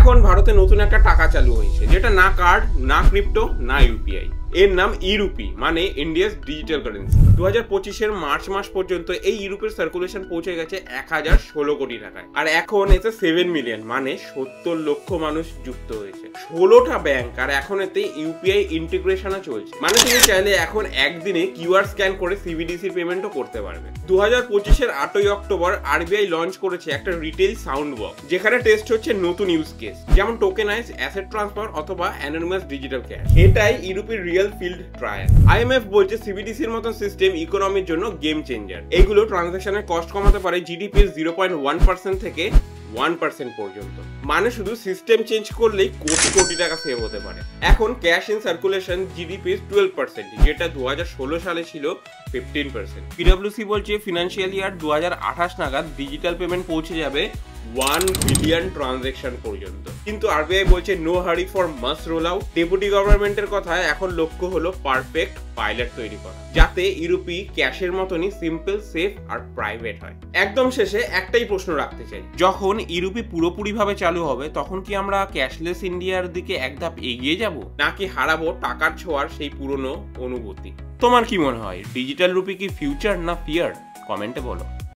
এখন ভারতে নতুন একটা টাকা চালু হয়েছে, যেটা না কার্ড, না ক্রিপ্টো, না ইউপিআই। এর নাম ইরুপি, মানে ইন্ডিয়াস ডিজিটাল কারেন্সি। 2025-এর মার্চ মাস পর্যন্ত এই ইউরোপের সার্কুলেশন পৌঁছে গেছে 1016 কোটি টাকায়। আর এখন এতে 7 মিলিয়ন, মানে 70 লক্ষ মানুষ যুক্ত হয়েছে। 16টা ব্যাংক, আর এখন এতে ইউপিআই ইন্টিগ্রেশনও চলছে। মানে তুমি চাইলে এখন একদিনে কিউআর স্ক্যান করে সিবিডিসি পেমেন্টও করতে পারবে। 2025-এর 8ই অক্টোবর আরবিআই লঞ্চ করেছে একটা রিটেল সাউন্ড বক্স, যেখানে টেস্ট হচ্ছে নতুন ইউজ কেস, যেমন টোকেনাইজ অ্যাসেট ট্রান্সফার অথবা অ্যানোনিমাস ডিজিটাল ক্যাশ। এটাই ইউরোপের রিয়েল ফিল্ড ট্রায়াল। আইএমএফ বলছে সিবিডিসির মতন সিস্টেম ইকোনমির জন্য গেম চেঞ্জার। এইগুলো ট্রানজাকশনের কস্ট কমাতে পারে জিডিপির 0.1% থেকে 1% পর্যন্ত। মানে শুধু সিস্টেম চেঞ্জ করলেই কোটি কোটি টাকা সেভ হতে পারে। এখন ক্যাশ ইন সার্কুলেশন জিডিপির 12%, যেটা 2016 সালে ছিল 15%। পিডব্লিউসি বলছে ফিনান্সিয়াল ইয়ার 2028 নাগাদ ডিজিটাল পেমেন্ট পৌঁছে যাবে 1 বিলিয়ন ট্রানজাকশন পর্যন্ত। কিন্তু আরবিআই বলছে no hurry for mass roll out. Deputy গভর্নমেন্টের কথায় এখন লক্ষ্য হলো পারফেক্ট পাইলট তৈরি করা, যাতে ইউরোপি ক্যাশের মতনই সিম্পল, সেফ আর প্রাইভেট হয়। একদম শেষে একটাই প্রশ্ন রাখতে চাই, যখন ইউরোপি পুরোপুরি ভাবে চালু হবে তখন কি আমরা ক্যাশলেস ইন্ডিয়ার দিকে এক ধাপ এগিয়ে যাব, নাকি হারাবো টাকার ছোঁয়ার সেই পুরনো অনুভূতি? তোমার কি মনে হয়, ডিজিটাল রুপি কি ফিউচার না ফিয়ার? কমেন্টে বলো।